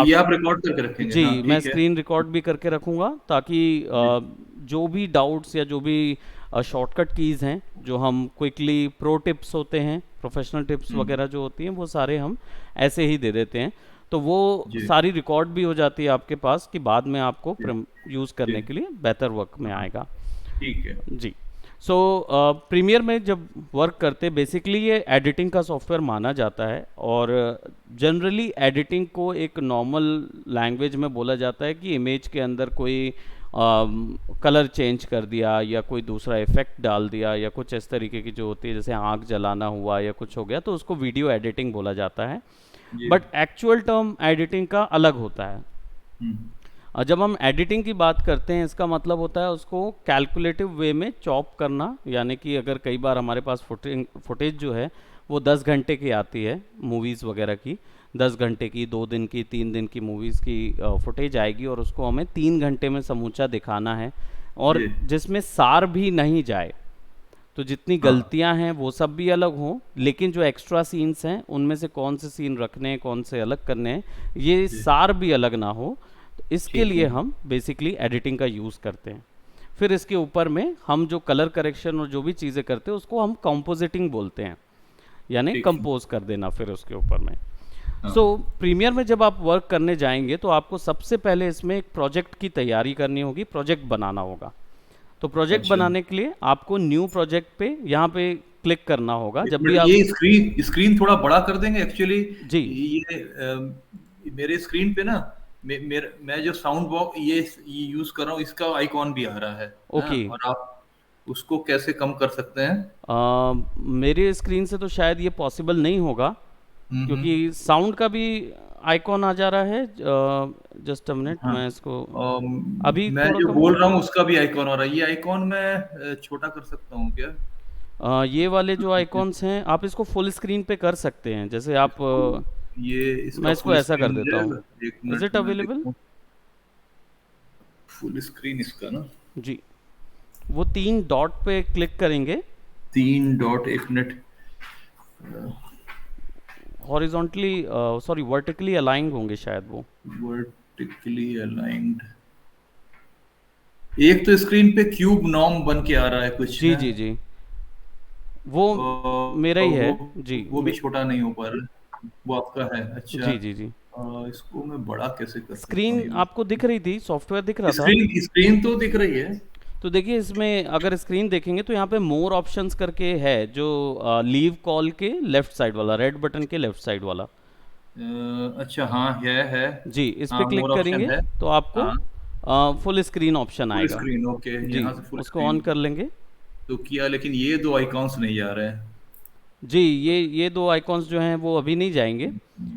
ये आप रिकॉर्ड करके रखेंगे? जी, हाँ मैं ठीक है। स्क्रीन रिकॉर्ड भी करके रखूँगा ताकि जी जो भी डाउट्स या जो भी शॉर्टकट कीज़ हैं, जो हम क्विकली प्रो टिप्स होते हैं, प्रोफेशनल टिप्स हम्म, वगैरह जो होती हैं, वो सारे हम ऐसे ही दे देते हैं। तो वो जी सारी रिकॉर्ड भी हो जाती है आपके पास कि बाद में आपको जी यूज़ जी। करने के लिए बेहतर वर्क में हाँ आएगा। ठीक है। जी। सो प्रीमियर में जब वर्क करते, बेसिकली ये एडिटिंग का सॉफ्टवेयर माना जाता है, और जनरली एडिटिंग को एक नॉर्मल लैंग्वेज में बोला जाता है कि इमेज के अंदर कोई कलर चेंज कर दिया या कोई दूसरा इफेक्ट डाल दिया या कुछ इस तरीके की जो होती है, जैसे आँख जलाना हुआ या कुछ हो गया, तो उसको वीडियो एडिटिंग बोला जाता है। जी। बट एक्चुअल टर्म एडिटिंग का अलग होता है। हम्म। और जब हम एडिटिंग की बात करते हैं, इसका मतलब होता है उसको कैलकुलेटिव वे में चॉप करना, यानी कि अगर कई बार हमारे पास फुटेज जो है वो 10 घंटे की आती है, मूवीज़ वगैरह की 10 घंटे की, 2 दिन की, 3 दिन की मूवीज़ की फुटेज आएगी, और उसको हमें 3 घंटे में समूचा दिखाना है, और जी जिसमें सार भी नहीं जाए, तो जितनी हाँ गलतियां हैं वो सब भी अलग हों, लेकिन जो एक्स्ट्रा सीन्स हैं उनमें से कौन से सीन रखने हैं, कौन से अलग करने हैं, ये जी सार भी अलग ना हो, तो इसके ठीक लिए है। हम बेसिकली एडिटिंग का यूज़ करते हैं। फिर इसके ऊपर में हम जो कलर करेक्शन और जो भी चीज़ें करते हैं उसको हम कंपोजिटिंग बोलते हैं, यानी ठीक है। कंपोज कर देना फिर उसके ऊपर में। सो हाँ प्रीमियर में जब आप वर्क करने जाएंगे तो आपको सबसे पहले इसमें एक प्रोजेक्ट की तैयारी करनी होगी, प्रोजेक्ट बनाना होगा। तो प्रोजेक्ट अच्छा। बनाने के लिए आपको न्यू प्रोजेक्ट पे यहाँ पे क्लिक करना होगा एक जब भी मिनट, आप। ये स्क्रीन स्क्रीन थोड़ा बड़ा कर देंगे एक्चुअली। जी। ये मेरे स्क्रीन पे ना, मैं जो साउंड बॉक्स ये यूज कर रहा हूँ, इसका आइकॉन भी आ रहा है। हाँ, ओके। और आप उसको कैसे कम कर सकते हैं? मेरे स्क्रीन से तो शायद ये पॉसिबल नहीं होगा, क्योंकि हम्म। साउंड का भी आइकॉन आ जा रहा है। जस्ट अ मिनट, हाँ। मैं इसको अभी मैं थोड़ा जो कम। बोल रहा हूँ उसका भी आइकॉन आ रहा है। ये आइकॉन मैं छोटा कर सकता हूँ क्या? ये वाले जो आइकॉन्स हैं आप इसको फुल स्क्रीन पे कर सकते हैं, जैसे आप इसको, ये मैं इसका इसको फुल ऐसा कर स्क्रीन मिल देता हूँ। जाएगा? एक इज़ मिनट इट मैं अवेलेबल? देखूँ। फुल स्क्रीन इसका ना, जी। वो 3 डॉट पे क्लिक करेंगे, 3 डॉट, एक minute. Horizontally, sorry vertically aligned होंगे शायद वो। Vertically aligned. एक तो स्क्रीन पे क्यूब नॉर्म बन के आ रहा है कुछ जी है। जी जी, वो मेरा ही है। वो जी वो भी छोटा नहीं हो पा रहा है। वो आपका है? अच्छा। जी जी जी। इसको मैं बड़ा कैसे कर सकता हूँ स्क्रीन ये? आपको दिख रही थी, सॉफ्टवेयर दिख रहा था। स्क्रीन स्क्रीन तो दिख रही है। तो देखिए इसमें अगर स्क्रीन देखेंगे तो यहाँ पे मोर ऑप्शंस करके है, जो लीव कॉल के लेफ्ट साइड वाला, रेड बटन के लेफ्ट साइड वाला। अच्छा हाँ, है। जी, इस पे हाँ, क्लिक मोर करेंगे ऑप्शन है। तो आपको हाँ, फुल स्क्रीन ऑप्शन फुल आएगा। Screen, okay. जी, यहाँ से फुल उसको ऑन स्क्रीन कर लेंगे। तो किया, लेकिन ये दो आइकॉन्स नहीं जा रहे हैं। जी, ये दो आइकॉन्स जो हैं वो अभी नहीं जाएंगे,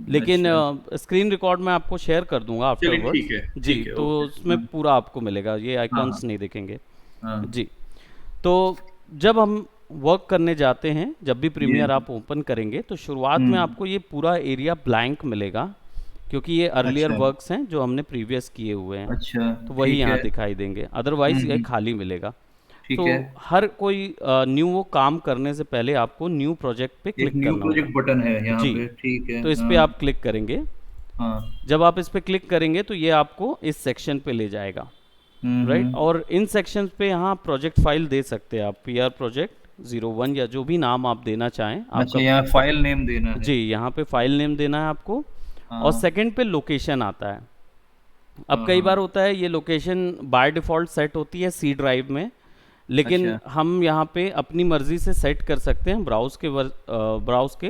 लेकिन अच्छा, स्क्रीन रिकॉर्ड मैं आपको शेयर कर दूंगा चलिए आफ्टरवर्ड्स। जी, ठीक है, तो ओके। उसमें हाँ पूरा आपको मिलेगा, ये हाँ आइकॉन्स नहीं दिखेंगे। हाँ। जी। तो जब हम वर्क करने जाते हैं, जब भी ये प्रीमियर आप ओपन करेंगे तो शुरुआत में हम्म। आपको ये पूरा एरिया ब्लैंक मिलेगा, क्योंकि ये अर्लियर अच्छा वर्क्स हैं जो हमने प्रीवियस किए हुए हैं, अच्छा। तो वही ठीक है। यहाँ दिखाई देंगे, अदरवाइज ये हम्म। खाली मिलेगा। तो ठीक है। हर कोई न्यू वो काम करने से पहले आपको न्यू प्रोजेक्ट पे एक क्लिक न्यू करना होगा। प्रोजेक्ट बटन है यहाँ जी, पे, ठीक है। तो इस पे हाँ आप क्लिक करेंगे। हाँ। जब आप इस पे क्लिक करेंगे तो ये आपको इस सेक्शन पे ले जाएगा, राइट। हम्म। और इन सेक्शंस पे यहाँ प्रोजेक्ट फाइल दे सकते हैं आप, PR प्रोजेक्ट 01 या जो भी नाम आप देना चाहें आपका। अच्छा, यहाँ फाइल नेम देना है। जी, यहाँ पे फाइल नेम देना है आपको। और हाँ सेकंड पे लोकेशन आता है। अब हाँ कई बार हाँ। होता है ये लोकेशन बाय डिफ़ॉल्ट सेट होती है C ड्राइव में, लेकिन अच्छा। हम यहाँ पे अपनी मर्ज़ी से सेट कर सकते हैं ब्राउज़ के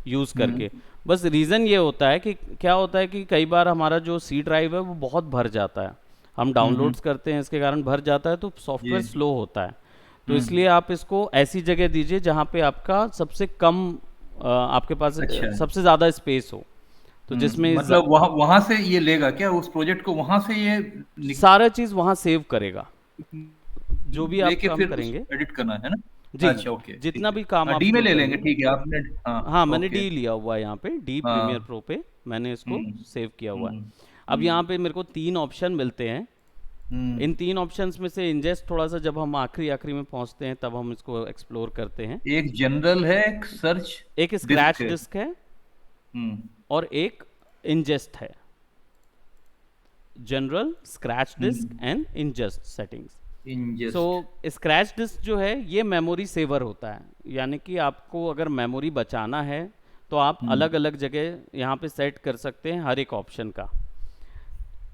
यूज़ हम्म करके। बस रीज़न ये होता है कि क्या होता है कि कई बार हमारा जो C ड्राइव है वो बहुत भर जाता है, हम हम्म। डाउनलोड्स करते हैं इसके कारण भर जाता है, तो ये सॉफ्टवेयर स्लो होता है। तो हम्म। इसलिए आप इसको ऐसी जगह दीजिए जहाँ पे आपका सबसे कम आपके पास अच्छा। सबसे ज़्यादा स्पेस हो, तो जिसमें मतलब वहां वहां से ये लेगा क्या, उस प्रोजेक्ट को वहां से ये सारा चीज़ वहाँ सेव करेगा, जो भी आप लेके काम फिर करेंगे। उसको एडिट करना है ना? जी, अच्छा, ओके, जितना ठीक है। भी काम हाँ, आप डी में जो ले लेंगे, करेंगे। ठीक है आपने। हाँ हाँ, मैंने ओके। डी लिया हुआ है यहाँ पे, डी प्रीमियर हाँ। प्रो पे मैंने इसको हम्म सेव किया हुआ है। हम्म अब यहाँ हम्म पे मेरे को 3 ऑप्शन मिलते हैं। इन हम्म। 3 ऑप्शंस में से इंजेस्ट थोड़ा सा जब हम आखिरी आखिरी में पहुँचते हैं तब हम इसको एक्सप्लोर करते हैं। एक जनरल है, एक सर्च एक डिस्क स्क्रैच है। डिस्क है हम्म। और एक इंजेस्ट है। General, scratch disk and ingest settings. So ingest. Scratch disk जो है ये मेमोरी सेवर होता है, यानी कि आपको अगर मेमोरी बचाना है तो आप अलग अलग जगह यहाँ पे सेट कर सकते हैं हर एक ऑप्शन का।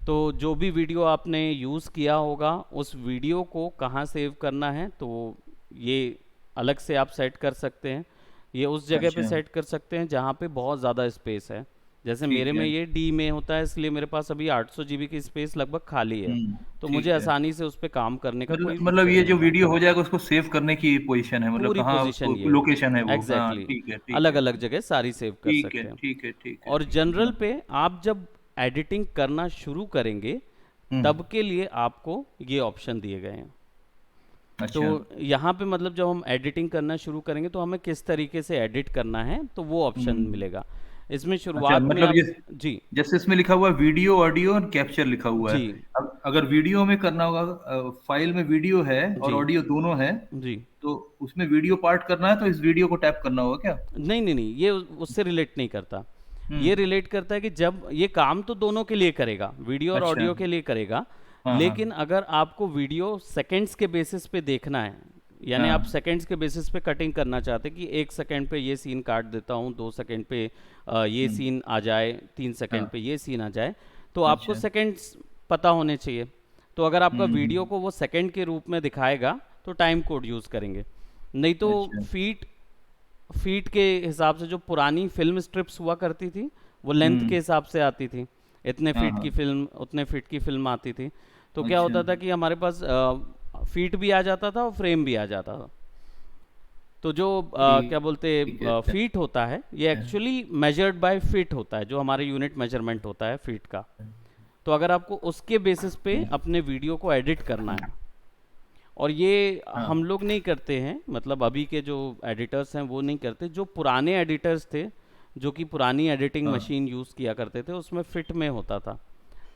तो जो भी वीडियो आपने यूज़ किया होगा उस वीडियो को कहाँ सेव करना है, तो ये अलग से आप सेट कर सकते हैं। ये उस जगह पे अच्छा। सेट कर सकते हैं जहाँ पे बहुत ज़्यादा स्पेस है। जैसे मेरे ठीक में है। ये डी में होता है, इसलिए मेरे पास अभी 800 जीबी की स्पेस लगभग खाली है, तो मुझे ठीक है। आसानी से उस पर काम करने का कोई मतलब दिक्कत ये नहीं जो होगा। वीडियो हो जाएगा उसको सेव करने की पोजीशन है, मतलब पूरी कहाँ पोजीशन उसको ये है, लोकेशन है वो, हाँ एग्जैक्टली ठीक है ठीक अलग है। अलग जगह सारी सेव कर ठीक है सकते हैं। ठीक है ठीक है और ठीक है, जनरल समझ। पे आप जब एडिटिंग करना शुरू करेंगे हम्म। तब के लिए आपको ये ऑप्शन दिए गए हैं। तो अच्छा। यहाँ पे मतलब जब हम एडिटिंग करना शुरू करेंगे तो हमें किस तरीके से एडिट करना है तो वो ऑप्शन हम्म। मिलेगा। इसमें अच्छा, शुरुआत में मतलब आप, ये जी जैसे इसमें लिखा हुआ है वीडियो ऑडियो और कैप्चर लिखा हुआ है। जी अब अगर वीडियो में करना होगा, फाइल में वीडियो है और जी ऑडियो दोनों है, जी तो उसमें वीडियो पार्ट करना है तो इस वीडियो को टैप करना होगा क्या? नहीं नहीं नहीं, ये उससे रिलेट नहीं करता। ये हम्म। रिलेट करता है कि जब ये काम तो दोनों के लिए करेगा, वीडियो और अच्छा। ऑडियो के लिए करेगा, हाँ हाँ लेकिन अगर आपको वीडियो सेकंड्स के बेसिस पे देखना है, यानी आप हाँ। सेकंड्स के बेसिस पे कटिंग करना चाहते हैं कि 1 सेकंड पे ये सीन काट देता हूँ, 2 सेकंड पे ये हम्म। सीन आ जाए, 3 सेकंड पे हाँ। ये सीन आ जाए, तो आपको अच्छा। सेकंड्स पता होने चाहिए। तो अगर आपका वीडियो हम्म। को वो सेकंड के रूप में दिखाएगा तो टाइम कोड यूज़ करेंगे, नहीं तो अच्छा। फीट फीट के हिसाब से जो पुरानी फिल्म स्ट्रिप्स हुआ करती थी वो लेंथ के हम्म। हिसाब से आती थी, इतने हाँ फीट की हाँ। फिल्म उतने फीट की फिल्म आती थी। तो क्या अच्छा। होता था कि हमारे पास फीट भी आ जाता था और फ्रेम भी आ जाता था। तो जो क्या बोलते ठीक है। फीट होता है ये एक्चुअली मेजर्ड बाय फीट होता है, जो हमारे यूनिट मेजरमेंट होता है फीट का। तो अगर आपको उसके बेसिस पे अपने वीडियो को एडिट करना है, और ये हम हाँ लोग नहीं करते हैं, मतलब अभी के जो एडिटर्स हैं वो नहीं करते, जो पुराने एडिटर्स थे जो कि पुरानी एडिटिंग हाँ। मशीन यूज़ किया करते थे उसमें फिट में होता था,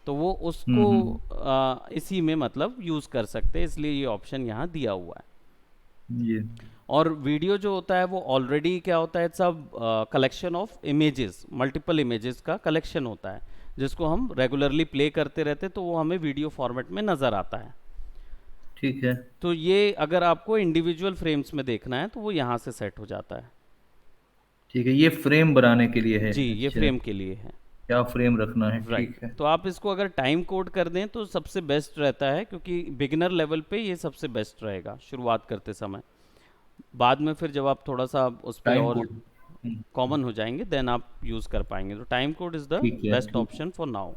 तो वो उसको इसी में मतलब यूज़ कर सकते हैं, इसलिए ये ऑप्शन यहाँ दिया हुआ है। ये। और वीडियो जो होता है वो ऑलरेडी क्या होता है, सब collection of images, multiple images का कलेक्शन होता है, जिसको हम रेगुलरली प्ले करते रहते तो वो हमें वीडियो फॉर्मेट में नज़र आता है। ठीक है तो ये अगर आपको इंडिविजुअल फ्रेम्स में देखना है तो वो यहाँ से सेट हो जाता है। ठीक है, ये फ्रेम बनाने के लिए है। जी ये अच्छा, फ्रेम के लिए है। क्या फ्रेम रखना है, राइट, ठीक है। तो आप इसको अगर टाइम कोड कर दें तो सबसे बेस्ट रहता है, क्योंकि बिगिनर लेवल पे ये सबसे बेस्ट रहेगा शुरुआत करते समय। बाद में फिर जब आप थोड़ा सा उस पर टाइम और कोड। कॉमन हो जाएंगे देन आप यूज़ कर पाएंगे। तो टाइम कोड इज़ द ठीक है बेस्ट ठीक। Option for now.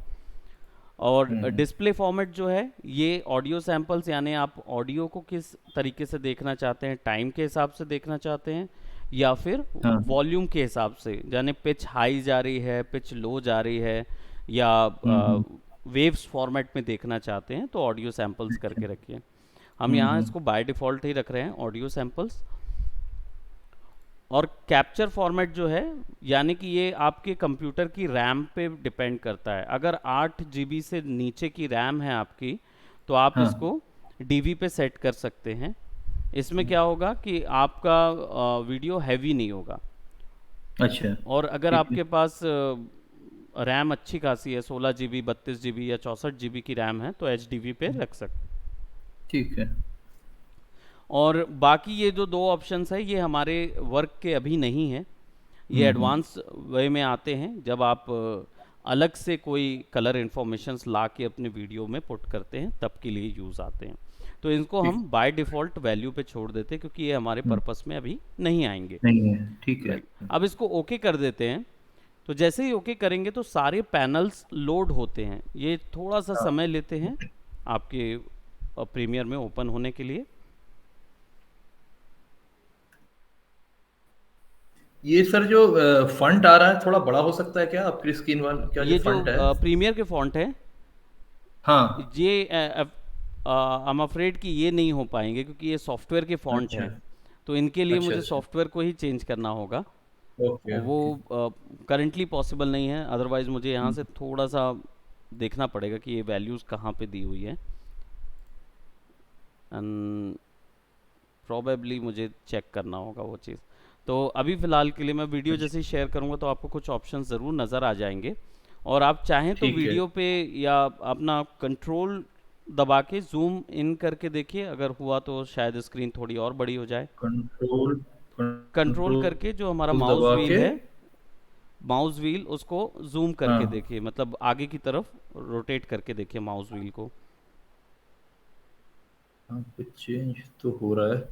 और हम्म। डिस्प्ले फॉर्मेट जो है ये ऑडियो सैंपल्स, यानी आप ऑडियो को किस तरीके से देखना चाहते हैं, टाइम के हिसाब से देखना चाहते हैं या फिर हाँ। वॉल्यूम के हिसाब से, यानी पिच हाई जा रही है, पिच लो जा रही है, या हम्म। वेव्स फॉर्मेट में देखना चाहते हैं, तो ऑडियो सैंपल्स अच्छा। करके रखिए। हम यहाँ हम्म। इसको बाय डिफ़ॉल्ट ही रख रहे हैं ऑडियो सैंपल्स। और कैप्चर फॉर्मेट जो है, यानी कि ये आपके कंप्यूटर की रैम पे डिपेंड करता है। अगर 8 GB से नीचे की रैम है आपकी तो आप हाँ। इसको डीवी पे सेट कर सकते हैं। इसमें क्या होगा कि आपका वीडियो हैवी नहीं होगा। अच्छा। और अगर ठीक है आपके पास रैम अच्छी खासी है, 16 GB 32 GB या 64 GB की रैम है, तो HDV पे रख सकते। ठीक है। और बाकी ये जो दो ऑप्शंस है ये हमारे वर्क के अभी नहीं है, ये हम्म। एडवांस वे में आते हैं जब आप अलग से कोई कलर इन्फॉर्मेशंस ला के अपने वीडियो में पुट करते हैं, तब के लिए यूज़ आते हैं। तो इनको ठीक। हम बाय डिफ़ॉल्ट वैल्यू पे छोड़ देते हैं क्योंकि ये हमारे हम्म। पर्पस में अभी नहीं आएंगे। नहीं है, ठीक है। राइट, अब इसको ओके कर देते हैं। तो जैसे ही ओके करेंगे तो सारे पैनल्स लोड होते हैं, ये थोड़ा सा हाँ। समय लेते हैं आपके प्रीमियर में ओपन होने के लिए। ये सर जो फंट आ रहा है थोड़ा बड़ा हो सकता है क्या, आपकी स्क्रीन वाला क्या जो ये जो फंट है? प्रीमियर के फॉन्ट है हाँ। ये आई एम अफ्रेड कि ये नहीं हो पाएंगे क्योंकि ये सॉफ्टवेयर के फॉन्ट अच्छा हैं, तो इनके लिए अच्छा। मुझे अच्छा। सॉफ्टवेयर को ही चेंज करना होगा। ओके और वो ओके। करंटली पॉसिबल नहीं है, अदरवाइज मुझे यहाँ से थोड़ा सा देखना पड़ेगा कि ये वैल्यूज़ कहाँ पे दी हुई है, एंड प्रोबेबली मुझे चेक करना होगा वो चीज़। तो अभी फ़िलहाल के लिए मैं वीडियो जैसे ही शेयर करूँगा तो आपको कुछ ऑप्शन ज़रूर नज़र आ जाएंगे, और आप चाहें तो ठीक है। वीडियो पे या अपना कंट्रोल दबा के जूम इन करके देखिए, अगर हुआ तो शायद स्क्रीन थोड़ी और बड़ी हो जाए। कंट्रोल कंट्रोल करके जो हमारा कंट्रोल माउस दबा व्हील के। है, माउस व्हील उसको जूम करके हाँ, देखिए, मतलब आगे की तरफ रोटेट करके देखिए माउस व्हील को। हाँ, कुछ चेंज तो हो रहा है।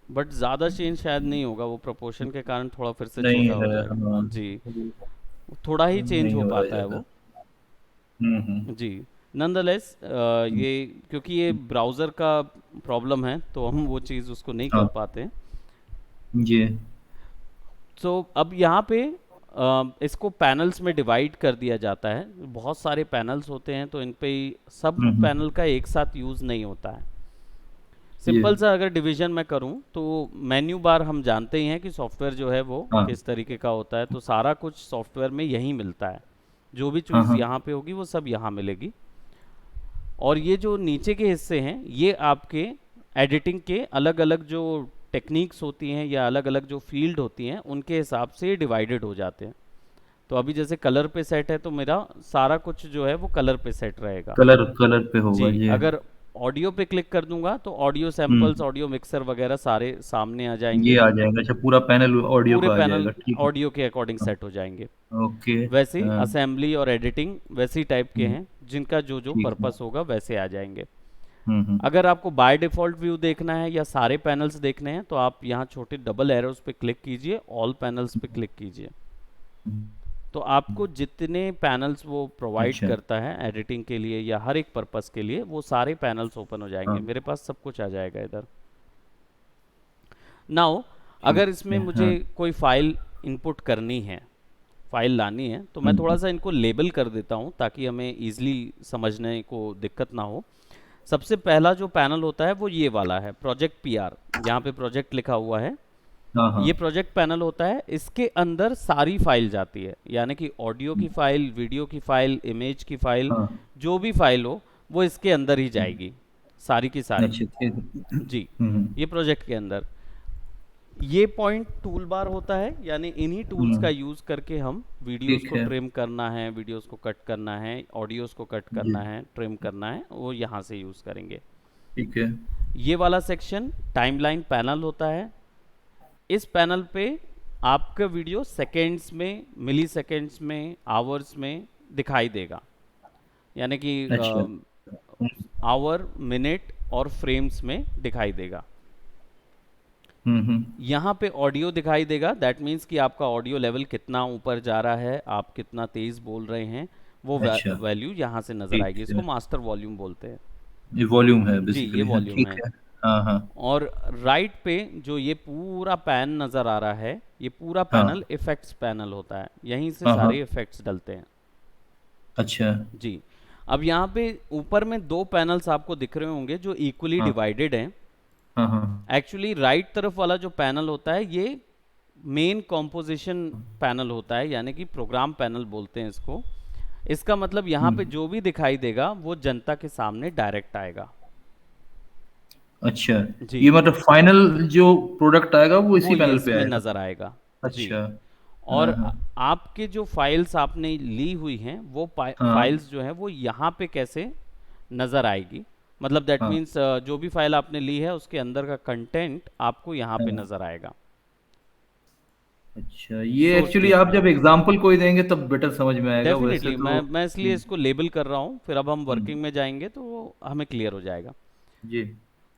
बट ज़्यादा चेंज शायद नहीं होगा, वो प्रोपोर्शन के कारण थोड़ा फिर से नहीं छोटा हो है, हाँ। जाएगा जी। थोड़ा ही चेंज नहीं हो हो रहा है पाता है ज़्यादा। वो हम्म। जी। नंदलेस हम्म, ये क्योंकि ये ब्राउज़र का प्रॉब्लम है तो हम वो चीज़ उसको नहीं कर हाँ पाते। जी। सो अब यहाँ पे इसको पैनल्स में डिवाइड कर दिया जाता है। बहुत सारे पैनल्स होते हैं तो इन पे सब हम्म। पैनल का एक साथ यूज़ नहीं होता है। ये। सिंपल सा अगर डिवीजन मैं करूं तो मेन्यू बार हम जानते ही हैं कि सॉफ्टवेयर जो है वो हाँ किस तरीके का होता है, तो सारा कुछ सॉफ्टवेयर में यही मिलता है। जो भी हाँ चीज़ हाँ। यहाँ पे होगी वो सब यहाँ मिलेगी। और ये जो नीचे के हिस्से हैं ये आपके एडिटिंग के अलग अलग जो टेक्निक्स होती हैं या अलग अलग जो फील्ड होती हैं उनके हिसाब से डिवाइडेड हो जाते हैं। तो अभी जैसे कलर पे सेट है तो मेरा सारा कुछ जो है वो कलर पे सेट रहेगा। कलर कलर पे होगा जी, ये। अगर ऑडियो पे क्लिक कर दूंगा तो ऑडियो सैंपल्स, हम्म। ऑडियो मिक्सर वगैरह सारे सामने आ जाएंगे। ये आ जाएगा, अच्छा पूरा पैनल ऑडियो पूरे का आ पैनल जाएगा, ठीक है। ऑडियो के अकॉर्डिंग हाँ, सेट हो जाएंगे। ओके। वैसे ही हाँ, असेंबली और एडिटिंग वैसी टाइप के हम्म, हैं, जिनका जो जो ठीक है। पर्पस होगा वैसे आ जाएंगे। हम्म। अगर आपको बाय डिफ़ॉल्ट व्यू देखना है या सारे पैनल्स देखने हैं तो आप यहाँ छोटे डबल एरोस पे क्लिक कीजिए, ऑल पैनल्स पे क्लिक कीजिए। तो आपको जितने पैनल्स वो प्रोवाइड अच्छा। करता है एडिटिंग के लिए या हर एक पर्पस के लिए, वो सारे पैनल्स ओपन हो जाएंगे। हाँ, मेरे पास सब कुछ आ जाएगा इधर। नाउ ठीक अगर इसमें है। मुझे हाँ। कोई फाइल इनपुट करनी है, फाइल लानी है, तो मैं थोड़ा हम्म। सा इनको लेबल कर देता हूँ ताकि हमें इजीली समझने को दिक्कत ना हो। सबसे पहला जो पैनल होता है वो ये वाला है, प्रोजेक्ट पीआर। यहाँ पे प्रोजेक्ट लिखा हुआ है। हाँ हाँ ये प्रोजेक्ट पैनल होता है, इसके अंदर सारी फाइल जाती है, यानी कि ऑडियो की फाइल, वीडियो की फाइल, इमेज की फाइल, हाँ। जो भी फाइल हो वो इसके अंदर ही जाएगी, सारी की सारी। अच्छा, ठीक है। जी, हम्म। ये प्रोजेक्ट के अंदर ये पॉइंट टूल बार होता है, यानी इन्हीं टूल्स का यूज़ करके हम वीडियोस ठीक को है। ट्रिम करना है, वीडियोस को कट करना है, ऑडियोस को कट जी। करना है, ट्रिम करना है, वो यहाँ से यूज़ करेंगे। ठीक है। ये वाला सेक्शन टाइमलाइन पैनल होता है। इस पैनल पे आपका वीडियो सेकेंड्स में, मिली सेकेंड्स में, आवर्स में दिखाई देगा, यानी कि अच्छा। आवर, मिनट और फ्रेम्स में दिखाई देगा। हम्म। यहाँ पे ऑडियो दिखाई देगा, दैट मीन्स कि आपका ऑडियो लेवल कितना ऊपर जा रहा है, आप कितना तेज़ बोल रहे हैं, वो अच्छा, वैल्यू यहाँ से नज़र ठीक आएगी। इसको है। मास्टर वॉल्यूम बोलते हैं। ये वॉल्यूम है जी, ये बेसिकली, हाँ वॉल्यूम ठीक है। है। हाँ हाँ। और राइट पे जो ये पूरा पैन नज़र आ रहा है, ये पूरा पैनल हाँ इफ़ेक्ट्स पैनल होता है, यहीं से हाँ। हाँ, सारे इफ़ेक्ट्स डलते हैं। अच्छा। जी, अब यहाँ पे ऊपर में दो पैनल्स आपको दिख रहे होंगे जो इक्वली हाँ डिवाइडेड हैं। हाँ हाँ। एक्चुअली राइट तरफ वाला जो पैनल होता है ये मेन कॉम्पोजिशन पैनल होता है, यानी कि प्रोग्राम पैनल बोलते हैं इसको। इसका मतलब यहाँ पे हम्म। जो भी दिखाई देगा वो जनता के सामने डायरेक्ट आएगा। अच्छा, जी, ये मतलब फाइनल जो प्रोडक्ट आएगा वो वो इसी ये पैनल पे इसमें आएगा। नज़र आएगा। जी, अच्छा। और हाँ हाँ। आपके जो फाइल्स आपने ली हुई हैं वो हाँ फाइल्स जो है वो यहाँ पे कैसे नज़र आएगी, मतलब दैट हाँ मीन्स जो भी फाइल आपने ली है उसके अंदर का कंटेंट आपको यहाँ पे हाँ। नज़र आएगा। अच्छा, ये सोर्स एक्चुअली लिस्ट आप में जब एग्जांपल कोई देंगे तब बेटर समझ में आएगा, वैसे डेफिनेटली, तो। मैं इसलिए हम्म। इसको लेबल कर रहा हूँ, फिर अब हम हम्म, वर्किंग में जाएंगे तो वो हमें क्लियर हो जाएगा। जी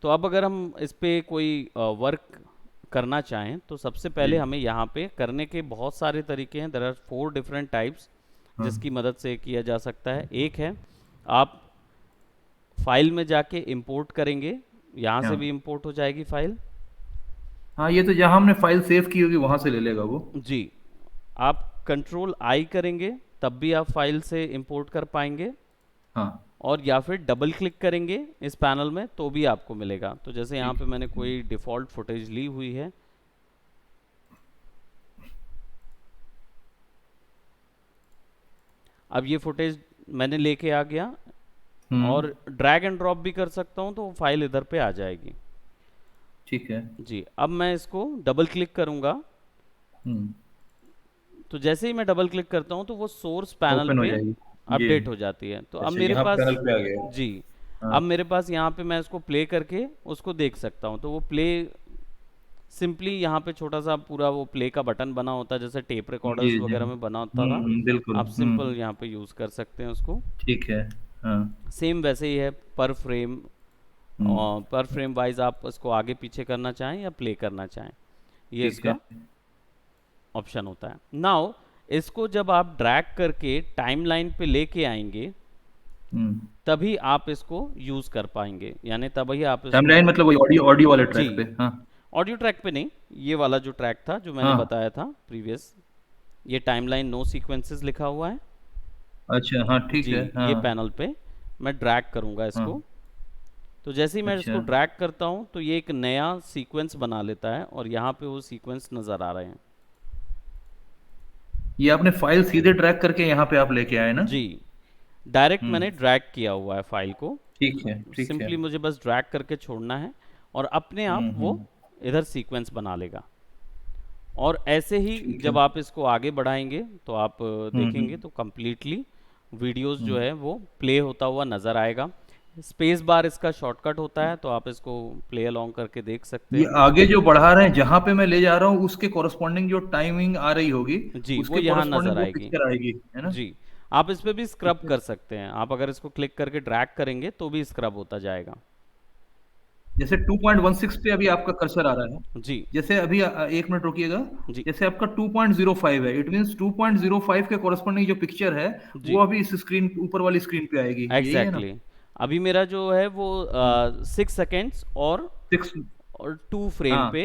तो अब अगर हम इस पे कोई वर्क करना चाहें तो सबसे जी। पहले हमें यहाँ पे करने के बहुत सारे तरीके हैं। देयर आर 4 डिफरेंट टाइप्स हाँ जिसकी मदद से किया जा सकता है। एक है आप फाइल में जाके इंपोर्ट करेंगे, यहाँ से हाँ भी इंपोर्ट हो जाएगी फाइल। हाँ, ये तो जहाँ हमने फाइल सेव की होगी वहां से ले लेगा वो। जी, आप कंट्रोल आई करेंगे तब भी आप फाइल से इंपोर्ट कर पाएंगे, हाँ और या फिर डबल क्लिक करेंगे इस पैनल में तो भी आपको मिलेगा। तो जैसे यहाँ ठीक पे है। मैंने कोई डिफ़ॉल्ट फुटेज ली हुई है, अब ये फुटेज मैंने लेके आ गया हम्म। और ड्रैग एंड ड्रॉप भी कर सकता हूँ तो वो फाइल इधर पे आ जाएगी। ठीक है। जी, अब मैं इसको डबल क्लिक करूँगा हम्म। तो जैसे ही मैं डबल क्लिक करता हूँ तो वो सोर्स पैनल ओपन हो पे जाएगी ये। अपडेट हो जाती है। तो अब अच्छा, मेरे यहाँ पास, पैनल पे आ गया। जी, हाँ। अब मेरे पास यहाँ पे मैं इसको प्ले करके उसको देख सकता हूँ। तो वो प्ले सिंपली यहाँ पे छोटा सा पूरा वो प्ले का बटन बना होता है, जैसे टेप जी रिकॉर्डर्स जी। वगैरह में बना होता था। बिल्कुल। आप सिंपल यहाँ पे यूज़ कर सकते हैं उसको। ठीक है। हाँ। सेम वैसे ही है पर फ्रेम, हम्म। और पर फ्रेम वाइज आप इसको आगे पीछे करना चाहें या प्ले करना चाहें, ये ठीक है। इसका ऑप्शन होता है। नाउ इसको जब आप ड्रैग करके टाइमलाइन पे लेके आएंगे हम्म। तभी आप इसको यूज़ कर पाएंगे, यानी तभी आप इसको, टाइमलाइन मतलब वही ऑडियो ऑडियो वाले जी, ट्रैक पे? हाँ। ऑडियो ट्रैक पे नहीं, ये वाला जो ट्रैक था जो मैंने हाँ। बताया था प्रीवियस, ये टाइमलाइन नो सीक्वेंसेस लिखा हुआ है। अच्छा, हाँ ठीक जी, है। ये हाँ। पैनल पे मैं ड्रैग करूंगा इसको। हाँ। तो जैसे ही मैं अच्छा, इसको ड्रैग करता हूँ तो ये एक नया सीक्वेंस बना लेता है और यहाँ पे वो सीक्वेंस नज़र आ रहे हैं। ये आपने फाइल सीधे ड्रैग करके यहाँ पे आप लेके आए ना? जी, डायरेक्ट हम्म। मैंने ड्रैग किया हुआ है फाइल को। ठीक है, ठीक है। सिंपली मुझे बस ड्रैग करके छोड़ना है और अपने आप वो हम्म। इधर सीक्वेंस बना लेगा। और ऐसे ही ठीक है। जब आप इसको आगे बढ़ाएंगे तो आप देखेंगे हम्म। तो कम्प्लीटली वीडियोस जो हम्म। है वो प्ले होता हुआ नज़र आएगा। स्पेस बार इसका शॉर्टकट होता है, तो आप इसको प्ले अलोंग करके देख सकते ये हैं। आगे जो बढ़ा रहे हैं, जहां पे मैं ले जा रहा हूँ उसके कॉरस्पॉन्डिंग जो टाइमिंग आ रही होगी, जी, वो उसके यहाँ कॉरस्पॉन्डिंग नज़र वो आएगी। पिक्चर आएगी, है ना? जी, आप इस पे भी ठीक स्क्रब है। कर सकते हैं। आप अगर इसको क्लिक करके ड्रैग करेंगे तो भी स्क्रब होता जाएगा। जैसे 2.16 पे अभी आपका कर्सर आ रहा है, जी, जैसे अभी एक मिनट रुकिएगा। जी, जैसे आपका 2.05 है, इट मींस 2.05 के कॉरस्पॉन्डिंग जो पिक्चर है वो जी, अभी इस स्क्रीन ऊपर वाली स्क्रीन पे आएगी, यही है ना? एग्जैक्टली अभी मेरा जो है वो 6 सेकेंड्स सिक्स। और 2 फ्रेम हाँ। पे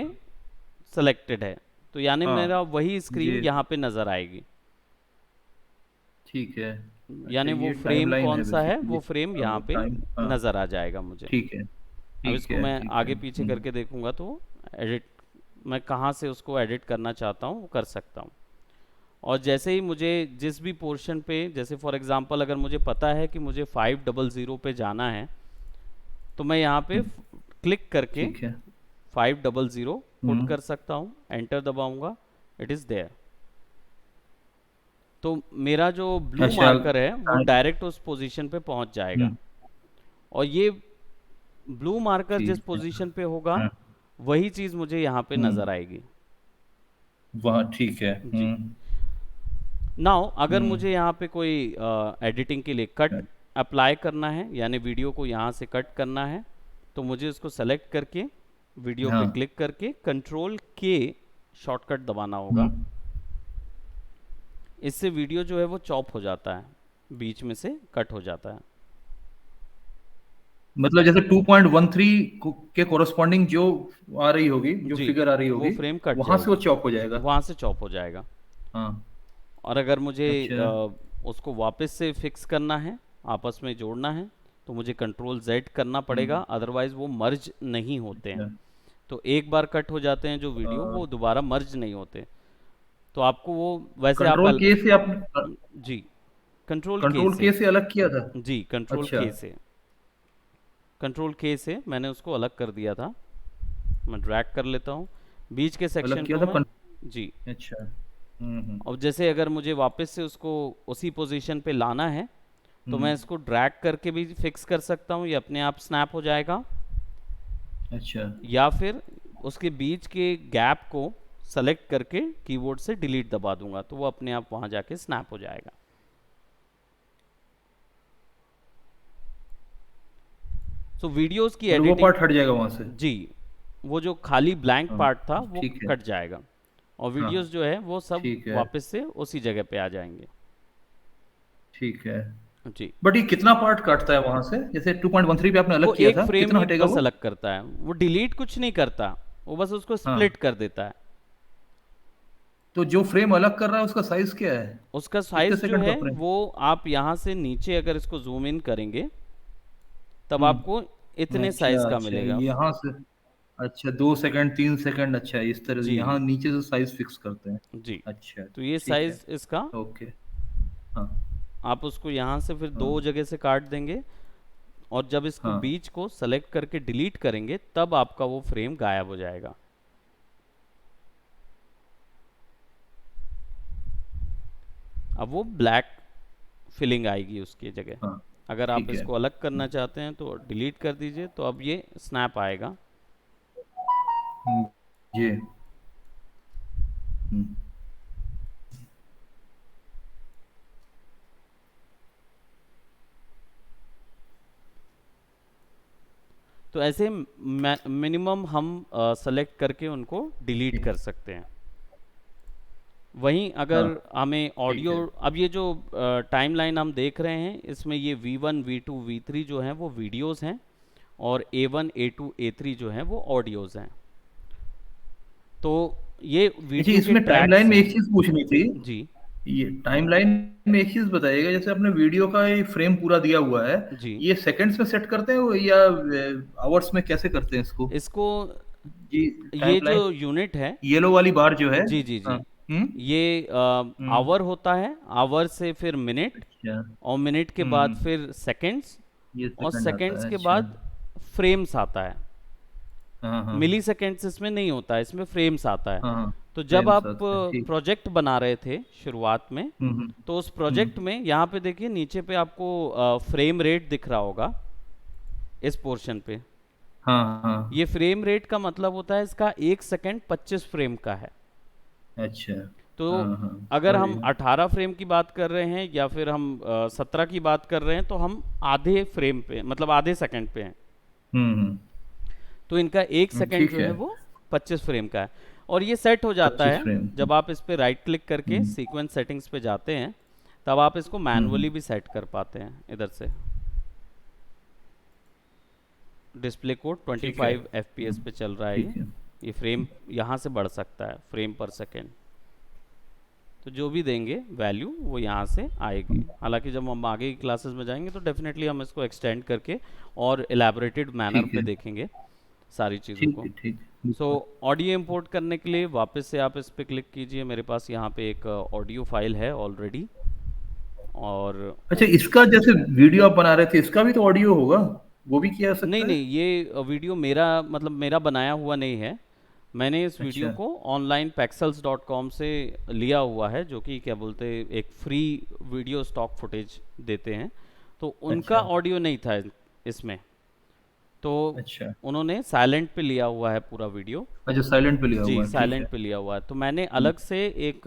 सेलेक्टेड है। तो यानी मेरा हाँ। वही स्क्रीन जी। यहाँ पे नज़र आएगी। ठीक है। अच्छा, यानी वो ये फ्रेम टाइमलाइन कौन है सा है, बेसिकली। वो फ्रेम यहाँ वो पे टाइम, हाँ। नज़र आ जाएगा मुझे। ठीक है, अब ठीक इसको है, मैं ठीक है। आगे पीछे करके देखूंगा तो एडिट, मैं कहाँ से उसको एडिट करना चाहता हूँ वो कर सकता हूँ। और जैसे ही मुझे जिस भी पोर्शन पे, जैसे फॉर एग्जांपल अगर मुझे पता है कि मुझे 500 पे जाना है, तो मैं यहाँ पे हम्म। क्लिक करके ठीक है। 500 पुट हम्म। कर सकता हूँ, एंटर दबाऊंगा, इट इज़ देयर। तो मेरा जो ब्लू अच्छा। मार्कर है वो टाइम। डायरेक्ट उस पोजीशन पे पहुंच जाएगा। हम्म। और ये ब्लू मार्कर जिस ठीक है। पोजीशन पे होगा हाँ। वही चीज़ मुझे यहाँ पे नज़र हम्म। आएगी। वहाँ ठीक है। जी, हम्म। नाउ अगर हम्म। मुझे यहाँ पे कोई एडिटिंग के लिए कट अप्लाई करना है, यानी वीडियो को यहाँ से कट करना है, तो मुझे उसको सेलेक्ट करके वीडियो पे हाँ। क्लिक करके कंट्रोल के शॉर्टकट दबाना होगा। हम्म। इससे वीडियो जो है वो चॉप हो जाता है, बीच में से कट हो जाता है। मतलब जैसे 2.13 के कोरस्पॉन्डिंग जो आ रही होगी, जो जी, फिगर आ रही वो होगी, फ्रेम कट वहां से वो जाएगी, चॉप हो जाएगा। वहाँ से चॉप हो जाएगा। हाँ। और अगर मुझे अच्छा। उसको वापस से फिक्स करना है, आपस में जोड़ना है, तो मुझे कंट्रोल जेड करना पड़ेगा, अदरवाइज वो मर्ज नहीं होते हैं। अच्छा। तो एक बार कट हो जाते हैं जो वीडियो, वो दोबारा मर्ज नहीं होते। तो आपको वो वैसे आप कंट्रोल के से आपने जी, कंट्रोल के कंट्रोल से, के से अलग किया था? जी, कंट्रोल अच्छा। के से, कंट्रोल के से मैंने उसको अलग कर दिया था। मैं ड्रैग कर लेता हूँ बीच के अलग सेक्शन किया को था मैं। जी, अच्छा। और जैसे अगर मुझे वापस से उसको उसी पोजीशन पे लाना है तो मैं हम्म। इसको ड्रैग करके भी फिक्स कर सकता हूँ, ये अपने आप स्नैप हो जाएगा। अच्छा। या फिर उसके बीच के गैप को सेलेक्ट करके कीबोर्ड से डिलीट दबा दूंगा तो वो अपने आप वहाँ जाके स्नैप हो जाएगा। सो वीडियोस की मतलब वो एडिटिंग, पार्ट हट जाएगा वहां से? जी, वो जो खाली ब्लैंक हाँ। पार्ट था वो ठीक है। कट जाएगा और हाँ। वीडियोस जो है वो सब ठीक है। वापस से उसी जगह पे आ जाएंगे। ठीक है। जी, बट ये कितना पार्ट काटता है वहां से? जैसे 2.13 पे आपने वो अलग किया एक था, फ्रेम कितना ही हटेगा बस वो? अलग करता है, वो डिलीट कुछ नहीं करता, वो बस उसको हाँ। स्प्लिट कर देता है। तो जो फ्रेम अलग कर रहा है उसका साइज क्या है? उसका कितने साइज जो सेकंड का है फ्रेम? वो, आप यहाँ से नीचे अगर इसको जूम इन करेंगे तब आपको हम्म। इतने साइज अच्छा, का अच्छा, मिलेगा। यहाँ से। अच्छा, 2 सेकंड, 3 सेकंड, अच्छा, इस तरह से यहाँ जी, नीचे से साइज फिक्स करते हैं। जी, अच्छा। तो ये ठीक है। साइज इसका, ओके। हाँ। आप उसको यहाँ से फिर दो हाँ। जगह से काट देंगे और जब इसको हाँ। बीच को सेलेक्ट करके डिलीट करेंगे तब आपका वो फ्रेम गायब हो जाएगा। अब वो ब्लैक फिलिंग आएगी उसकी जगह। हाँ अगर आप ठीक है। इसको अलग करना चाहते हैं तो डिलीट कर दीजिए, तो अब ये स्नैप आएगा। हम्म, ये हम्म, तो ऐसे मिनिमम हम सेलेक्ट करके उनको डिलीट ठीक कर सकते हैं। वहीं हाँ अगर हमें ठीक ऑडियो, है। अब ये जो टाइमलाइन हम देख रहे हैं इसमें ये V1 V2 V3 जो हैं वो वीडियोस हैं, और A1 A2 A3 जो हैं वो ऑडियोज हैं। तो ये अच्छा, वीडियो के इसमें टाइमलाइन ट्रैक्स में हैं। एक चीज पूछनी थी। जी ये टाइमलाइन में एक चीज बताइएगा, जैसे आपने वीडियो का ये फ्रेम पूरा दिया हुआ है, जी। ये सेकंड्स में सेट करते हैं वो या आवर्स में, कैसे करते हैं इसको? इसको, जी ये जो टाइमलाइन, यूनिट है, येलो वाली बार जो है। जी जी हाँ। जी, ये हम्म। आवर होता है, आवर से फिर मिनट, अच्छा। और मिनट के बाद फिर सेकंड्स, ये और सेकंड आता सेकंड्स है, के अच्छा। बाद फ्रेम्स आता है। हाँ हाँ मिली सेकेंड्स इसमें नहीं होता है, इसमें फ्रेम्स आता है। हाँ हाँ। तो जब फ्रेम्स आप आता है, ठीक। प्रोजेक्ट बना रहे थे शुरुआत में, हम्म। तो उस हम्म। प्रोजेक्ट में यहाँ पे देखिए नीचे पे आपको फ्रेम रेट दिख रहा होगा इस पोर्शन पे। हाँ हाँ। ये फ्रेम रेट का मतलब होता है इसका 1 सेकेंड 25 फ्रेम का है। अच्छा। तो हाँ हाँ, अगर समझ हम गया। 18 फ्रेम की बात कर रहे हैं या फिर हम 17 की बात कर रहे हैं, तो हम आधे फ्रेम पे, मतलब आधे सेकंड पे हैं। हम्म। तो इनका 1 सेकंड ठीक जो है। है वो 25 फ्रेम का है। और ये सेट हो जाता 25 है फ्रेम। जब आप इस पे राइट क्लिक करके हम्म सीक्वेंस सेटिंग्स पे जाते हैं, तब आप इसको मैनुअली हम्म। भी सेट कर पाते हैं इधर से। डिस्प्ले कोड ठीक है। 25 FPS पे चल रहा है ये। ठीक है। ये फ्रेम यहाँ से बढ़ सकता है, फ्रेम पर सेकेंड। तो जो भी देंगे वैल्यू वो यहाँ से आएगी। हालांकि जब हम आगे की क्लासेस में जाएंगे तो डेफिनेटली हम इसको एक्सटेंड करके और एलैबोरेटेड मैनर ठीक पे है। देखेंगे सारी चीज़ों ठीक को। है। ठीक है, सो बिल्कुल। ऑडियो इंपोर्ट करने के लिए वापस से आप इस पे क्लिक कीजिए। मेरे पास यहाँ पे एक ऑडियो फाइल है ऑलरेडी। और अच्छा, इसका जैसे वीडियो आप बना रहे थे, इसका भी तो ऑडियो होगा, वो भी किया जा नहीं सकता है? नहीं, ये वीडियो मेरा, मतलब मेरा बनाया हुआ नहीं है। मैंने इस वीडियो अच्छा। को ऑनलाइन pexels.com से लिया हुआ है, जो कि क्या बोलते हैं, एक फ्री वीडियो स्टॉक फुटेज देते हैं। तो उनका अच्छा। ऑडियो नहीं था इसमें। तो अच्छा। उन्होंने साइलेंट पे लिया हुआ है पूरा वीडियो। अच्छा, साइलेंट पे लिया जी हुआ है, ठीक साइलेंट है। पे लिया हुआ है। तो मैंने हम्म, अलग से एक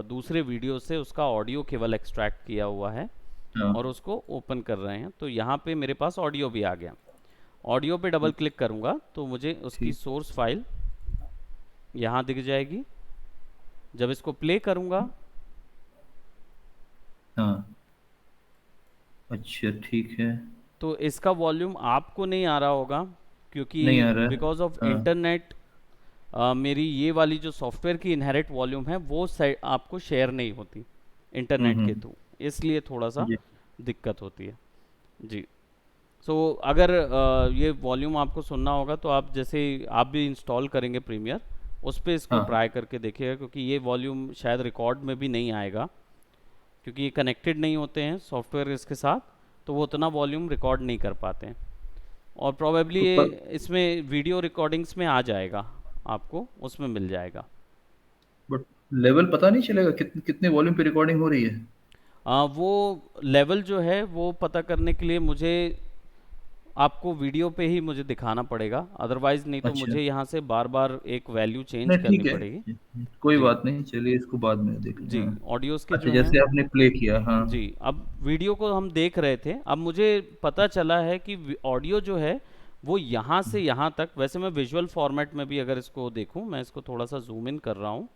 दूसरे वीडियो से उसका ऑडियो केवल एक्सट्रैक्ट किया हुआ है, हाँ और उसको ओपन कर रहे हैं। तो यहाँ पे मेरे पास ऑडियो भी आ गया। ऑडियो पे डबल क्लिक करूँगा तो मुझे उसकी ठीक। सोर्स फाइल यहाँ दिख जाएगी। जब इसको प्ले करूँगा, हाँ। अच्छा ठीक है। तो इसका वॉल्यूम आपको नहीं आ रहा होगा, क्योंकि नहीं आ रहा है। बिकॉज ऑफ हाँ। इंटरनेट मेरी ये वाली जो सॉफ्टवेयर की इनहेरिट वॉल्यूम है वो आपको शेयर नहीं होती इंटरनेट के हम्म। थ्रू, इसलिए थोड़ा सा जी। दिक्कत होती है। जी। सो अगर ये वॉल्यूम आपको सुनना होगा तो आप जैसे आप भी इंस्टॉल करेंगे प्रीमियर, उस पर इसको हाँ। ट्राई करके देखिएगा, क्योंकि ये वॉल्यूम शायद रिकॉर्ड में भी नहीं आएगा, क्योंकि ये कनेक्टेड नहीं होते हैं सॉफ्टवेयर इसके साथ। तो वो उतना वॉल्यूम रिकॉर्ड नहीं कर पाते हैं। और प्रोबेबली तो ये इसमें वीडियो रिकॉर्डिंग्स में आ जाएगा, आपको उसमें मिल जाएगा। बट लेवल पता नहीं चलेगा कितने वॉल्यूम पे रिकॉर्डिंग हो रही है? वो लेवल जो है वो पता करने के लिए मुझे, आपको वीडियो पे ही मुझे दिखाना पड़ेगा, अदरवाइज नहीं तो अच्छा। मुझे यहाँ से बार बार एक वैल्यू चेंज नहीं करनी ठीक पड़ेगी। है, कोई जी बात नहीं, चलिए इसको बाद में देख लें, जी। हाँ। ऑडियोज़ के अच्छा, जो हैं, जैसे आपने प्ले किया, हाँ। जी, अब वीडियो को हम देख रहे थे, अब मुझे पता चला है कि ऑडियो जो है वो यहाँ से यहाँ तक, वैसे मैं विजुअल फॉर्मेट में भी अगर इसको देखूँ, मैं इसको थोड़ा सा जूम इन कर रहा हूँ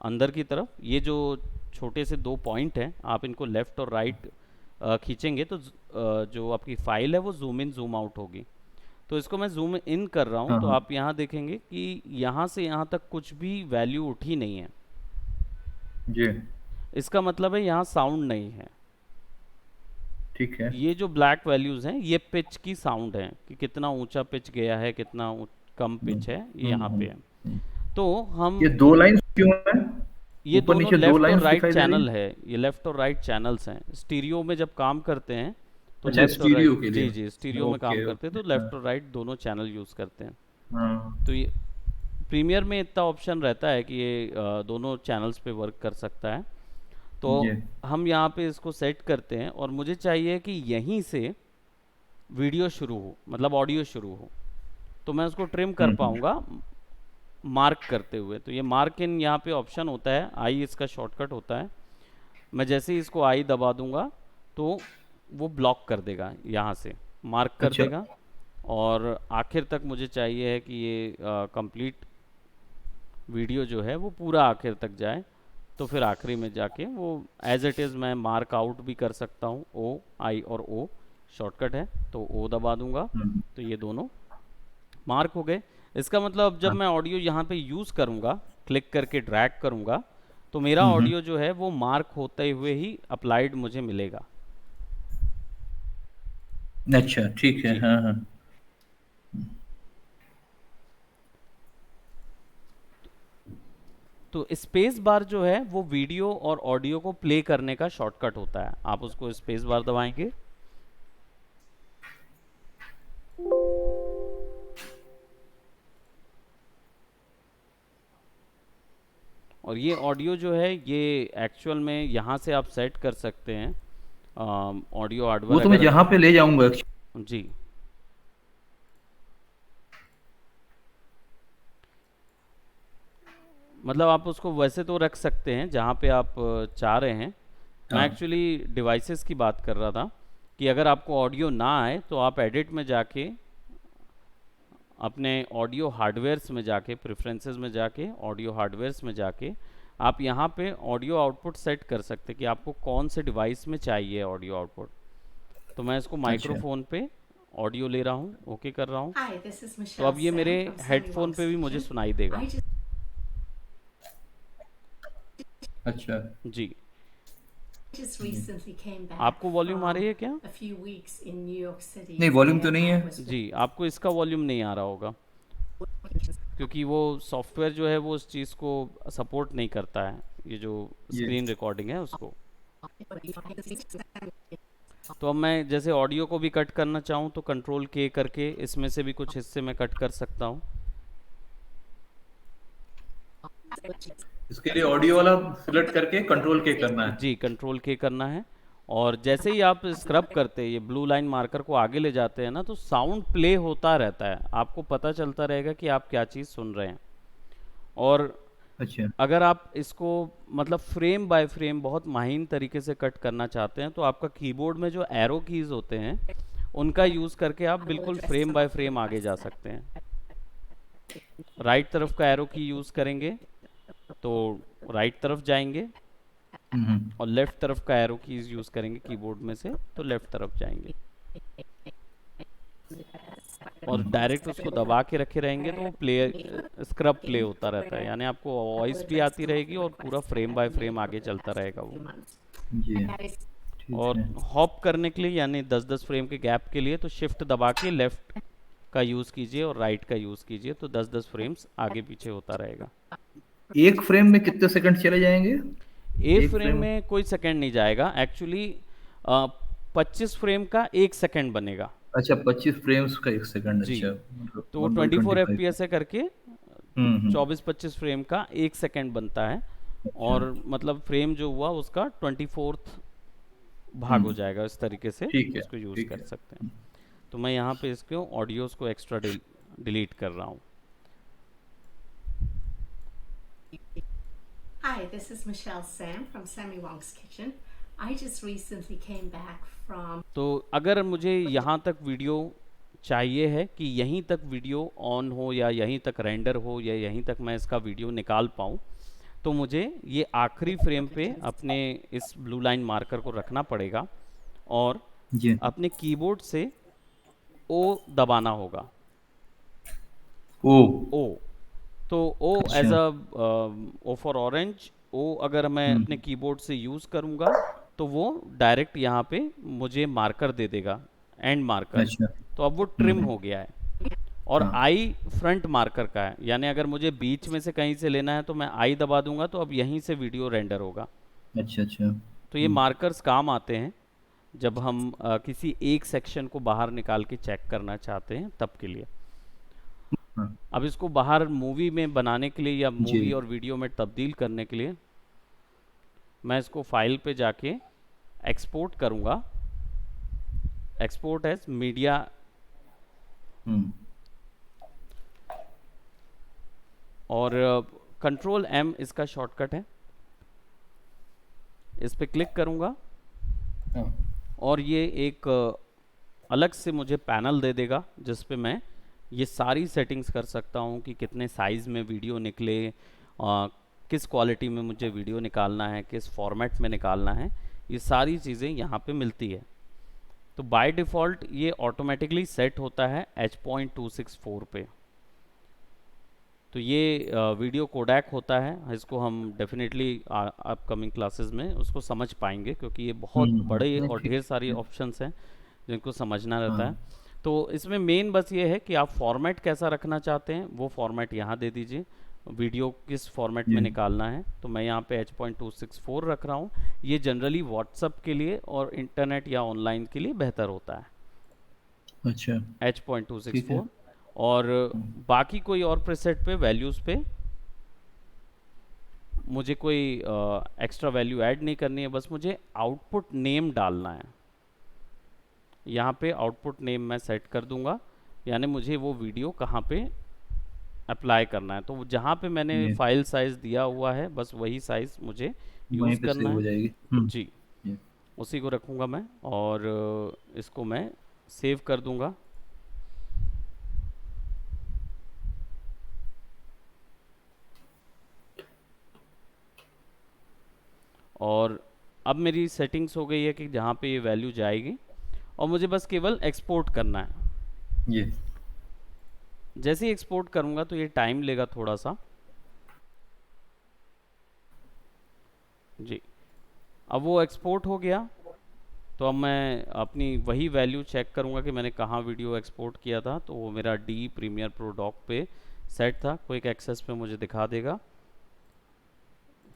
अंदर की तरफ। ये जो छोटे से दो पॉइंट हैं, आप इनको लेफ़्ट और राइट खींचेंगे तो जो आपकी फाइल है वो जूम इन जूम आउट होगी। तो इसको मैं जूम इन कर रहा हूँ, हाँ तो हाँ। आप यहाँ देखेंगे कि यहाँ से यहाँ तक कुछ भी वैल्यू उठी नहीं है। जी। इसका मतलब है यहाँ साउंड नहीं है। ठीक है। ये जो ब्लैक वैल्यूज़ हैं ये पिच की साउंड है, कि कितना ऊंचा पिच गया है, कितना कम पिच है, ये यहाँ पे है। हम्म। तो हम, ये दो लाइंस क्यों है? ये ऊपर दोनों नीचे दो लेफ़्ट और लाइंस राइट दिखाई दे रही चैनल है? है, ये लेफ़्ट और राइट चैनल्स हैं। स्टीरियो में जब काम करते हैं तो अच्छा, लेफ़्ट और राइट, स्टीरियो के लिए। जी जी, स्टीरियो में काम ओके करते हैं ओके, तो हाँ। लेफ़्ट और राइट दोनों चैनल यूज़ करते हैं। हाँ। तो ये प्रीमियर में इतना ऑप्शन रहता है कि ये दोनों चैनल्स पे वर्क कर सकता है। तो जी। हम यहाँ पे इसको सेट करते हैं और मुझे चाहिए कि यहीं से वीडियो शुरू हो, मतलब ऑडियो शुरू हो, तो मैं उसको ट्रिम कर हम्म। पाऊँगा मार्क करते हुए। तो ये मार्क इन यहाँ पे ऑप्शन होता है, आई इसका शॉर्टकट होता है। मैं जैसे ही इसको आई दबा दूंगा तो वो ब्लॉक कर देगा, यहाँ से मार्क कर अच्छा। देगा। और आखिर तक मुझे चाहिए है कि ये कंप्लीट वीडियो जो है वो पूरा आखिर तक जाए। तो फिर आखिरी में जाके वो एज इट इज़ मैं मार्क आउट भी कर सकता हूँ, ओ आई और ओ शॉर्टकट है, तो ओ दबा दूंगा। हम्म। तो ये दोनों मार्क हो गए। इसका मतलब अब जब हाँ। मैं ऑडियो यहाँ पे यूज़ करूँगा, क्लिक करके ड्रैग करूँगा, तो मेरा हम्म। ऑडियो जो है वो मार्क होते हुए ही अप्लाइड मुझे मिलेगा। अच्छा ठीक है, जी। हाँ हाँ। तो स्पेस बार जो है वो वीडियो और ऑडियो को प्ले करने का शॉर्टकट होता है। आप उसको स्पेस बार दबाएंगे और ये ऑडियो जो है ये एक्चुअल में यहाँ से आप सेट कर सकते हैं ऑडियो वो हार्डवेयर तो मैं अगर। जहाँ पे ले जाऊंगा। जी। मतलब आप उसको वैसे तो रख सकते हैं जहाँ पे आप चाह रहे हैं। मैं हाँ। एक्चुअली डिवाइसेस की बात कर रहा था कि अगर आपको ऑडियो ना आए तो आप एडिट में जाके अपने ऑडियो हार्डवेयर्स में जाके, प्रेफरेंसेस में जाके, ऑडियो हार्डवेयर्स में जाके आप यहाँ पे ऑडियो आउटपुट सेट कर सकते हैं कि आपको कौन से डिवाइस में चाहिए ऑडियो आउटपुट। तो मैं इसको अच्छा। माइक्रोफोन पे ऑडियो ले रहा हूँ, ओके कर रहा हूँ। Hi, this is तो Michelle अब ये मेरे Sam from Sammy headphone Wong's पे भी मुझे Kitchen. सुनाई देगा। I अच्छा। जी। just recently came back आपको वॉल्यूम आ रही from है क्या? a few weeks in New York City नहीं, वॉल्यूम तो where नहीं I है। was जी, आपको इसका वॉल्यूम नहीं आ रहा होगा क्योंकि वो सॉफ्टवेयर जो है वो उस चीज़ को सपोर्ट नहीं करता है, ये जो ये। स्क्रीन रिकॉर्डिंग है उसको। तो अब मैं जैसे ऑडियो को भी कट करना चाहूँ तो कंट्रोल के करके इसमें से भी कुछ हिस्से में कट कर सकता हूँ। इसके लिए ऑडियो वाला सिलेक्ट करके कंट्रोल के करना है। जी, कंट्रोल के करना है। और जैसे ही आप स्क्रब करते हैं, ये ब्लू लाइन मार्कर को आगे ले जाते हैं ना, तो साउंड प्ले होता रहता है, आपको पता चलता रहेगा कि आप क्या चीज़ सुन रहे हैं। और अच्छा। अगर आप इसको मतलब फ्रेम बाय फ्रेम बहुत महीन तरीके से कट करना चाहते हैं तो आपका कीबोर्ड में जो एरो कीज होते हैं उनका यूज़ करके आप will बिल्कुल address frame some by of the frame आगे requests जा that सकते हैं। राइट तरफ का एरो की यूज़ करेंगे तो राइट तरफ जाएंगे हम्म। और लेफ्ट तरफ का एरो कीज यूज़ करेंगे कीबोर्ड में से तो लेफ्ट तरफ जाएंगे। और डायरेक्ट उसको दबा के रखे रहेंगे तो वो प्ले स्क्रब प्ले होता रहता है, यानी आपको I will वॉइस भी address आती some of रहेगी the और पूरा requests that frame have by been frame made आगे over the चलता past रहेगा few वो। months. ये। That is ठीक और है। हॉप करने के लिए यानी 10-10 फ्रेम के गैप के लिए तो शिफ्ट दबा के लेफ्ट का यूज़ कीजिए और राइट का यूज़ कीजिए, तो 10-10 फ्रेम्स आगे पीछे होता रहेगा। एक फ्रेम में कितने सेकंड चले जाएंगे? ए एक फ्रेम फ्रेम। में कोई सेकंड नहीं जाएगा एक्चुअली, 25 फ्रेम का 1 सेकंड बनेगा। अच्छा, 25 फ्रेम्स का एक सेकंड, जी, अच्छा मतलब तो वो 24 1/25। एफपीएस है करके हम्म। 24-25 फ्रेम का 1 सेकंड बनता है। अच्छा। और मतलब फ्रेम जो हुआ उसका 24th भाग हो हम्म। जाएगा, इस तरीके से ठीक है। उसको यूज़ ठीक कर है। सकते हैं। तो मैं यहाँ पे इसको ऑडियोज़ को एक्स्ट्रा डिलीट कर रहा हूँ। Hi, this is Michelle Sam from Sammy Wong's Kitchen. I just recently came back from तो अगर मुझे यहाँ तक वीडियो चाहिए है कि यहीं तक वीडियो ऑन हो या यहीं तक रेंडर हो या यहीं तक मैं इसका वीडियो निकाल पाऊँ, तो मुझे ये आखिरी फ्रेम पे अपने इस ब्लू लाइन मार्कर को रखना पड़ेगा और जी। अपने कीबोर्ड से ओ दबाना होगा। ओ। ओ, तो ओ एज अच्छा। अ ओ फॉर ऑरेंज, ओ अगर मैं अपने हम्म। कीबोर्ड से यूज़ करूँगा तो वो डायरेक्ट यहाँ पे मुझे मार्कर दे देगा, एंड मार्कर। अच्छा। तो अब वो ट्रिम हम्म। हो गया है। और हाँ। आई फ्रंट मार्कर का है, यानी अगर मुझे बीच में से कहीं से लेना है तो मैं आई दबा दूंगा तो अब यहीं से वीडियो रेंडर होगा। अच्छा अच्छा। तो ये मार्कर्स काम आते हैं जब हम किसी एक सेक्शन को बाहर निकाल के चेक करना चाहते हैं तब के लिए। हाँ। अब इसको बाहर मूवी में बनाने के लिए या जी। मूवी और वीडियो में तब्दील करने के लिए मैं इसको फाइल पे जाके एक्सपोर्ट करूँगा, एक्सपोर्ट एज मीडिया, हम्म और कंट्रोल एम इसका शॉर्टकट है। इस पे क्लिक करूँगा हाँ और ये एक अलग से मुझे पैनल दे देगा जिस पे मैं ये सारी सेटिंग्स कर सकता हूँ कि कितने साइज़ में वीडियो निकले, किस क्वालिटी में मुझे वीडियो निकालना है, किस फॉर्मेट में निकालना है, ये सारी चीज़ें यहाँ पे मिलती है। तो बाय डिफ़ॉल्ट ये ऑटोमेटिकली सेट होता है H.264 पे। तो ये वीडियो कोडैक होता है, इसको हम डेफिनेटली अपकमिंग क्लासेस में उसको समझ पाएंगे क्योंकि ये बहुत बड़े नहीं, और ठीक ढेर सारी है। ऑप्शंस हैं जिनको समझना रहता है। हाँ तो इसमें मेन बस ये है कि आप फॉर्मेट कैसा रखना चाहते हैं, वो फॉर्मेट यहाँ दे दीजिए, वीडियो किस फॉर्मेट में जी निकालना है। तो मैं यहाँ पे H.264 रख रहा हूँ। ये जनरली व्हाट्सअप के लिए और इंटरनेट या ऑनलाइन के लिए बेहतर होता है अच्छा ठीक है। H.264। और बाकी कोई और प्रीसेट पे वैल्यूज़ पे मुझे कोई एक्स्ट्रा वैल्यू ऐड नहीं करनी है, बस मुझे आउटपुट नेम डालना है। यहाँ पे आउटपुट नेम मैं सेट कर दूंगा, यानी मुझे वो वीडियो कहाँ पे अप्लाई करना है। तो जहाँ पे मैंने ये फाइल साइज़ दिया हुआ है बस वही साइज़ मुझे वहीं यूज़ पे सेव करना हो है। जाएगी। जी, ये उसी को रखूँगा मैं और इसको मैं सेव कर दूंगा। और अब मेरी सेटिंग्स हो गई है कि जहाँ पे ये वैल्यू जाएगी और मुझे बस केवल एक्सपोर्ट करना है। ये जैसे ही एक्सपोर्ट करूँगा तो ये टाइम लेगा थोड़ा सा। जी, अब वो एक्सपोर्ट हो गया। तो अब मैं अपनी वही वैल्यू चेक करूँगा कि मैंने कहाँ वीडियो एक्सपोर्ट किया था। तो वो मेरा डी प्रीमियर प्रो डॉक पे सेट था, क्विक एक्सेस पे मुझे दिखा देगा।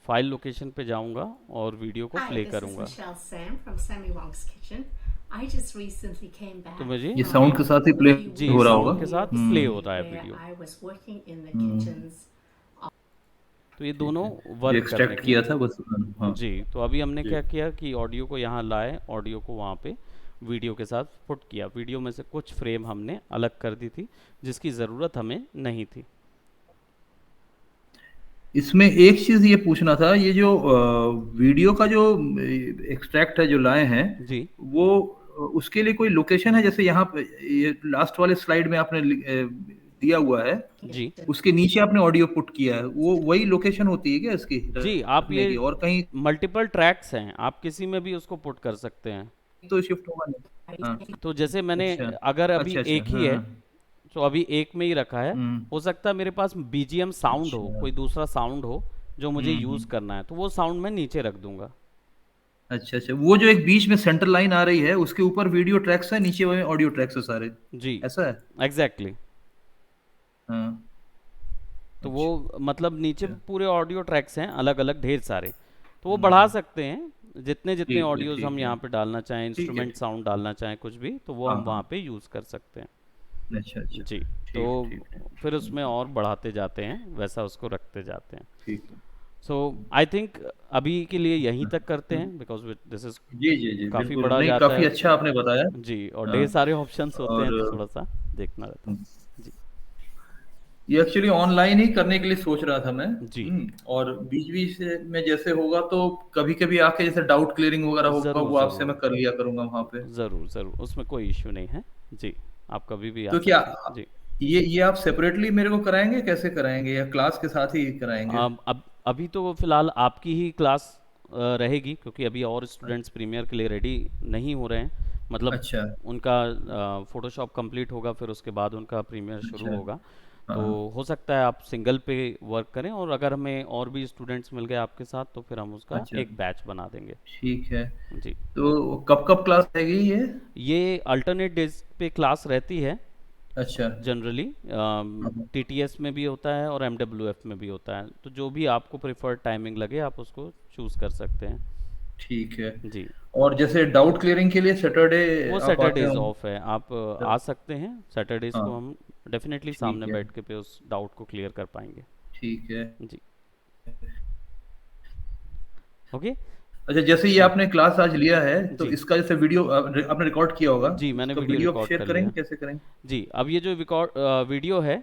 फाइल लोकेशन पे जाऊंगा और वीडियो को Hi, प्ले this is करूंगा। Michelle Sam from Sammy Wong's Kitchen. I just recently came तो back मुझे ये from साउंड के साथ ही प्ले a few जी हो weeks रहा in होगा। साउंड के New साथ York प्ले City हो रहा है where video. I was working in the hmm kitchens. तो ये ठीक दोनों है, ये वर्क करने एक्सट्रैक्ट के किया लिए। था बस। हाँ जी, तो अभी हमने जी क्या किया कि ऑडियो को यहाँ लाए, ऑडियो को वहाँ पे वीडियो के साथ पुट किया। वीडियो में से कुछ फ्रेम हमने अलग कर दी थी जिसकी ज़रूरत हमें नहीं थी। इसमें एक चीज ये पूछना था, ये जो वीडियो का जो एक्सट्रैक्ट है जो लाए हैं, जी वो उसके लिए कोई लोकेशन है? जैसे यहाँ पे ये लास्ट वाले स्लाइड में आपने दिया हुआ है, जी उसके नीचे आपने ऑडियो पुट किया है, वो वही लोकेशन होती है क्या इसकी जी, आप रखने ये की? और कहीं मल्टीपल ट्रैक्स हैं, आप किसी में भी उसको पुट कर सकते हैं। तो शिफ्ट होगा नहीं? हाँ तो जैसे मैंने, अच्छा अगर अभी अच्छा अच्छा, एक ही हाँ है हाँ तो अभी एक में ही रखा है। हम्म हो सकता है मेरे पास बीजीएम साउंड हो, अच्छा कोई दूसरा साउंड हो जो मुझे यूज़ हम्म। करना है, तो वो साउंड मैं नीचे रख दूंगा। अच्छा अच्छा, वो जो एक बीच में सेंटर लाइन आ रही है उसके ऊपर वीडियो ट्रैक्स है, नीचे में ऑडियो ट्रैक्स है सारे, जी ऐसा है? Exactly exactly। हाँ तो वो मतलब नीचे अच्छा पूरे ऑडियो ट्रैक्स हैं अलग अलग ढेर सारे। तो वो बढ़ा हम्म, सकते हैं जितने जितने ऑडियोज हम ठीक है यहाँ पे डालना चाहें, ठीक है इंस्ट्रूमेंट साउंड डालना चाहें, कुछ भी, तो वो हाँ हम हाँ वहाँ पे यूज़ कर सकते हैं। अच्छा अच्छा जी, तो ठीक ठीक फिर ठीक उसमें और बढ़ाते जाते हैं, वैसा उसको रखते जाते हैं। ठीक है। सो आई थिंक अभी के लिए यहीं तक करते हैं बिकॉज दिस इज जी जी जी काफ़ी बिल्कुल, बड़ा नहीं जाता काफी है। अच्छा आपने बताया। जी, और हाँ ढेर सारे ऑप्शंस होते हैं और तो थोड़ा सा देखना रहता हम्म, है। जी ये एक्चुअली ऑनलाइन ही करने के लिए सोच रहा था मैं। जी, और बीच बीच से में जैसे होगा तो कभी कभी आके जैसे डाउट क्लियरिंग वगैरह होगा ज़रूर वो आपसे ज़रूर मैं कर लिया करूंगा वहां पे। ज़रूर ज़रूर, उसमें कोई इश्यू नहीं है। जी, आप कभी भी आ तो क्या सकते हैं। जी, ये आप सेपरेटली मेरे को कराएंगे, कैसे कराएंगे, या क्लास के साथ ही कराएंगे? अब अभी तो फ़िलहाल आपकी ही क्लास रहेगी क्योंकि अभी और स्टूडेंट्स प्रीमियर के लिए रेडी नहीं हो रहे हैं। मतलब अच्छा उनका फ़ोटोशॉप कंप्लीट होगा, फिर उसके बाद उनका प्रीमियर शुरू अच्छा होगा। तो हाँ हो सकता है आप सिंगल पे वर्क करें, और अगर हमें और भी स्टूडेंट्स मिल गए आपके साथ तो फिर हम उसका अच्छा एक बैच बना देंगे। ठीक है। जी, तो कब कब क्लास रहेगी ये? ये अल्टरनेट डेज पे क्लास रहती है अच्छा जनरली। हाँ, टीटीएस में भी होता है और एमडब्ल्यूएफ में भी होता है, तो जो भी आपको प्रेफर्ड टाइमिंग लगे आप उसको चूज़ कर सकते हैं। ठीक है। जी, और जैसे डाउट क्लियरिंग के लिए सैटरडे वो आप आते सैटरडेज हो? ऑफ है, आप आ सकते हैं। सैटरडेज को हाँ हम डेफिनेटली ठीक सामने है बैठ के पे उस डाउट को क्लियर कर पाएंगे। ठीक है। जी, ओके। अच्छा, जैसे ये आपने क्लास आज लिया है तो जी इसका जैसे वीडियो आपने रिकॉर्ड किया होगा, जी, मैंने इसका वीडियो वीडियो आप रिकॉर्ड शेयर कर करेंगे, लिया। कैसे करेंगे? जी, अब ये जो वीडियो है